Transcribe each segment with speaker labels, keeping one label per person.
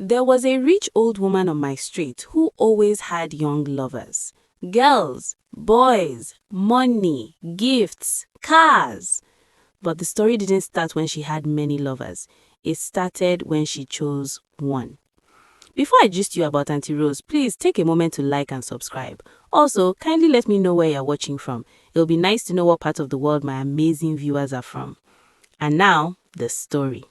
Speaker 1: There was a rich old woman on my street who always had young lovers. Girls, boys, money, gifts, cars. But the story didn't start when she had many lovers. It started when she chose one. Before I gist you about Auntie Rose, please take a moment to like and subscribe. Also, kindly let me know where you're watching from. It'll be nice to know what part of the world my amazing viewers are from. And now, the story.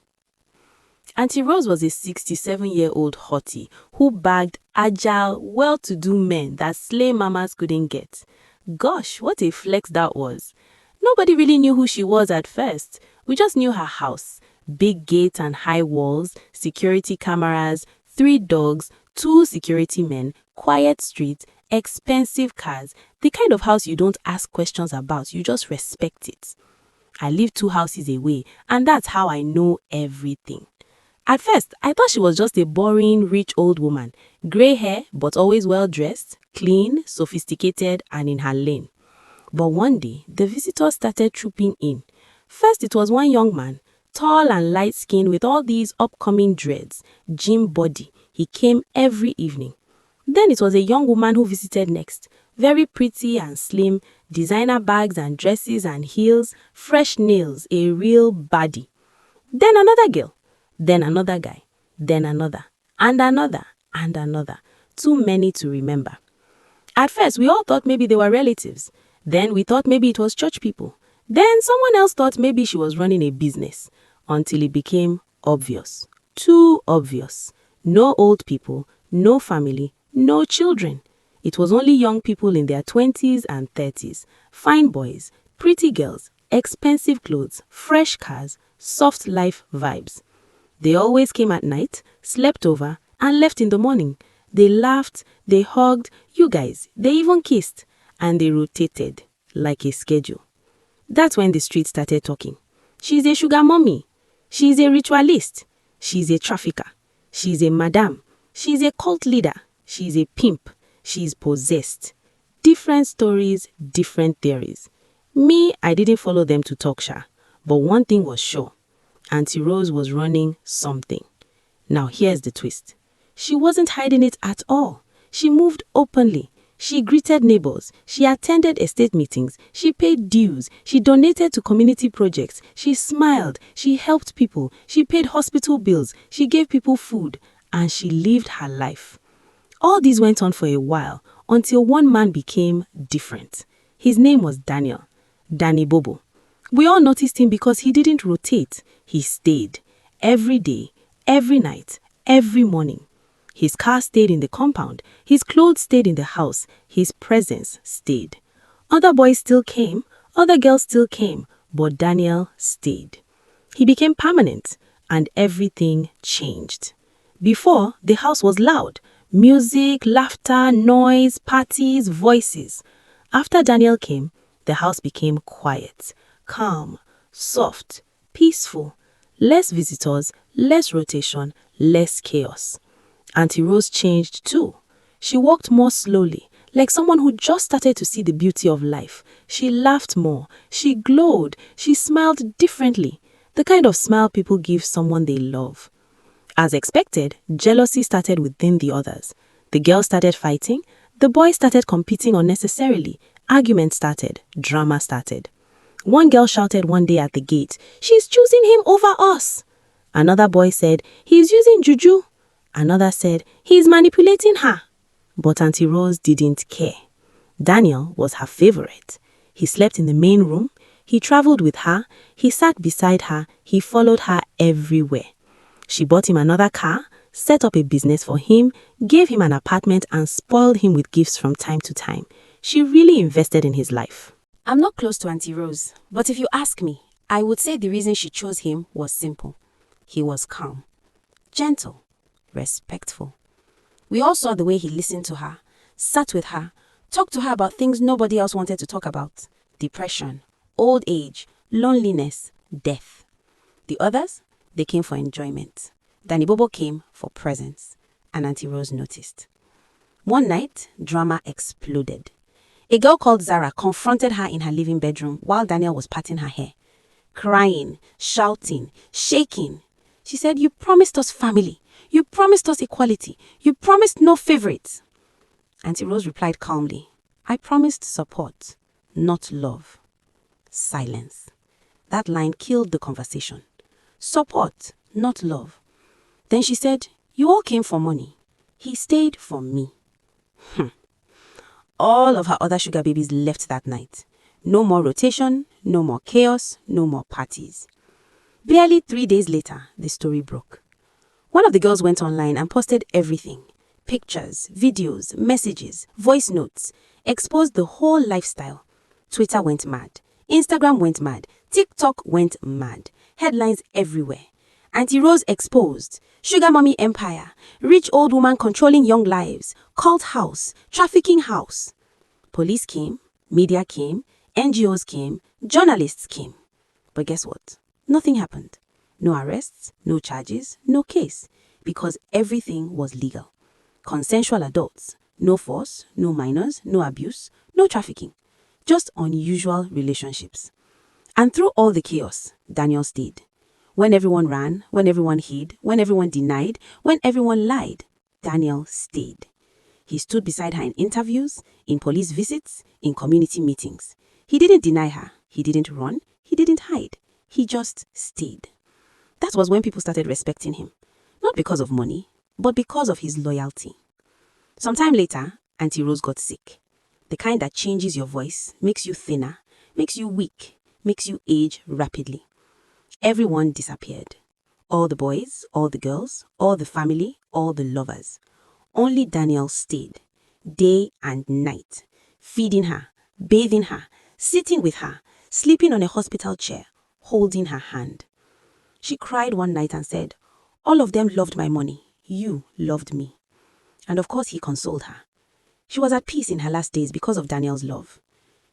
Speaker 1: Auntie Rose was a 67-year-old hottie who bagged agile, well-to-do men that slay mamas couldn't get. Gosh, what a flex that was. Nobody really knew who she was at first. We just knew her house. Big gates and high walls, security cameras, 3 dogs, 2 security men, quiet streets, expensive cars. The kind of house you don't ask questions about, you just respect it. I live 2 houses away, and that's how I know everything. At first, I thought she was just a boring, rich old woman. Grey hair, but always well-dressed, clean, sophisticated, and in her lane. But one day, the visitors started trooping in. First, it was one young man, tall and light-skinned with all these upcoming dreads, gym body. He came every evening. Then it was a young woman who visited next. Very pretty and slim, designer bags and dresses and heels, fresh nails, a real baddie. Then another girl. Then another guy, then another, and another, and another. Too many to remember. At first, we all thought maybe they were relatives. Then we thought maybe it was church people. Then someone else thought maybe she was running a business. Until it became obvious. Too obvious. No old people, no family, no children. It was only young people in their 20s and 30s. Fine boys, pretty girls, expensive clothes, fresh cars, soft life vibes. They always came at night, slept over, and left in the morning. They laughed, they hugged, you guys, they even kissed. And they rotated, like a schedule. That's when the street started talking. She's a sugar mommy. She's a ritualist. She's a trafficker. She's a madam. She's a cult leader. She's a pimp. She's possessed. Different stories, different theories. Me, I didn't follow them to talk sha. But one thing was sure. Auntie Rose was running something. Now here's the twist. She wasn't hiding it at all. She moved openly. She greeted neighbors. She attended estate meetings. She paid dues. She donated to community projects. She smiled. She helped people. She paid hospital bills. She gave people food. And she lived her life. All this went on for a while until one man became different. His name was Daniel. Danny Bobo. We all noticed him because he didn't rotate. He stayed. Every day, every night, every morning. His car stayed in the compound. His clothes stayed in the house. His presence stayed. Other boys still came. Other girls still came. But Daniel stayed. He became permanent. And everything changed. Before, the house was loud. Music, laughter, noise, parties, voices. After Daniel came, the house became quiet. Calm, soft, peaceful, less visitors, less rotation, less chaos. Auntie Rose changed too. She walked more slowly, like someone who just started to see the beauty of life. She laughed more, she glowed, she smiled differently, the kind of smile people give someone they love. As expected, jealousy started within the others. The girls started fighting, the boys started competing unnecessarily, arguments started, drama started. One girl shouted one day at the gate, "She's choosing him over us." Another boy said, "He's using juju." Another said, "He's manipulating her." But Auntie Rose didn't care. Daniel was her favorite. He slept in the main room. He traveled with her. He sat beside her. He followed her everywhere. She bought him another car, set up a business for him, gave him an apartment, and spoiled him with gifts from time to time. She really invested in his life.
Speaker 2: I'm not close to Auntie Rose, but if you ask me, I would say the reason she chose him was simple. He was calm, gentle, respectful. We all saw the way he listened to her, sat with her, talked to her about things nobody else wanted to talk about. Depression, old age, loneliness, death. The others, they came for enjoyment. Danny Bobo came for presence, and Auntie Rose noticed. One night, drama exploded. A girl called Zara confronted her in her living bedroom while Daniel was parting her hair. Crying, shouting, shaking. She said, "You promised us family. You promised us equality. You promised no favorites. Auntie Rose replied calmly, I promised support, not love. Silence. That line killed the conversation. Support, not love. Then she said, you all came for money. He stayed for me. All of her other sugar babies left that night. No more rotation, no more chaos, no more parties. Barely 3 days later, the story broke. One of the girls went online and posted everything. Pictures, videos, messages, voice notes, exposed the whole lifestyle. Twitter went mad. Instagram went mad. TikTok went mad. Headlines everywhere. Auntie Rose exposed. Sugar mommy empire. Rich old woman controlling young lives. Cult house. Trafficking house. Police came. Media came. NGOs came. Journalists came. But guess what? Nothing happened. No arrests, no charges, no case. Because everything was legal. Consensual adults. No force, no minors, no abuse, no trafficking. Just unusual relationships. And through all the chaos, Daniel stayed. When everyone ran, when everyone hid, when everyone denied, when everyone lied, Daniel stayed. He stood beside her in interviews, in police visits, in community meetings. He didn't deny her. He didn't run. He didn't hide. He just stayed. That was when people started respecting him. Not because of money, but because of his loyalty. Sometime later, Auntie Rose got sick. The kind that changes your voice, makes you thinner, makes you weak, makes you age rapidly. Everyone disappeared. All the boys, all the girls, all the family, all the lovers. Only Daniel stayed, day and night, feeding her, bathing her, sitting with her, sleeping on a hospital chair, holding her hand. She cried one night and said, all of them loved my money. You loved me. And of course he consoled her. She was at peace in her last days because of Daniel's love.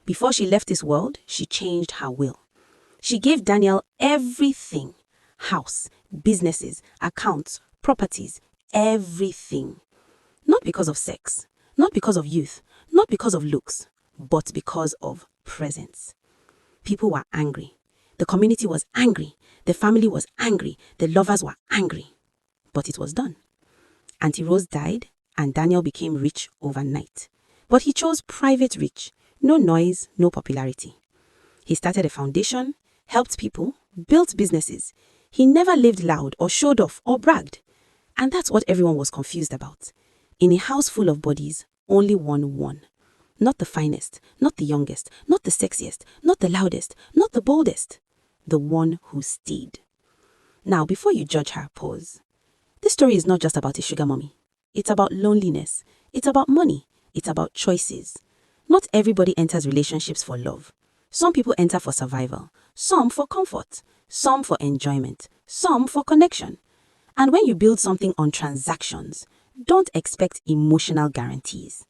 Speaker 2: Before she left this world, she changed her will. She gave Daniel everything. House, businesses, accounts, properties, everything. Not because of sex, not because of youth, not because of looks, but because of presence. People were angry. The community was angry. The family was angry. The lovers were angry. But it was done. Auntie Rose died and Daniel became rich overnight. But he chose private rich. No noise, no popularity. He started a foundation, helped people, built businesses. He never lived loud or showed off or bragged. And that's what everyone was confused about. In a house full of bodies, only one won. Not the finest, not the youngest, not the sexiest, not the loudest, not the boldest. The one who stayed. Now, before you judge her, pause. This story is not just about a sugar mommy. It's about loneliness. It's about money. It's about choices. Not everybody enters relationships for love. Some people enter for survival. Some for comfort. Some for enjoyment. Some for connection. And when you build something on transactions, don't expect emotional guarantees.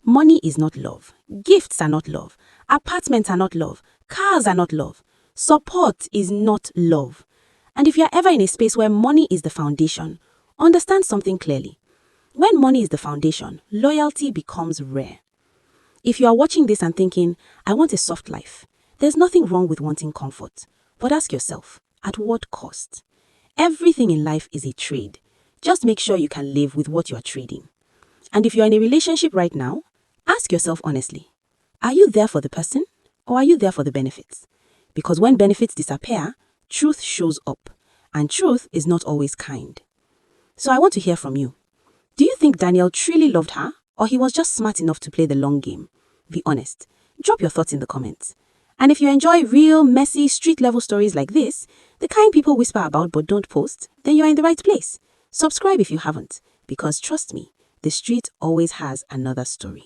Speaker 2: Money is not love. Gifts are not love. Apartments are not love. Cars are not love. Support is not love. And if you're ever in a space where money is the foundation, understand something clearly. When money is the foundation, loyalty becomes rare. If you are watching this and thinking, I want a soft life, there's nothing wrong with wanting comfort. But ask yourself, at what cost? Everything in life is a trade. Just make sure you can live with what you are trading. And if you're in a relationship right now, ask yourself honestly, are you there for the person or are you there for the benefits? Because when benefits disappear, truth shows up, and truth is not always kind. So I want to hear from you. Do you think Daniel truly loved her, or he was just smart enough to play the long game? Be honest. Drop your thoughts in the comments. And if you enjoy real, messy, street-level stories like this, the kind people whisper about but don't post, then you're in the right place. Subscribe if you haven't, because trust me, the street always has another story.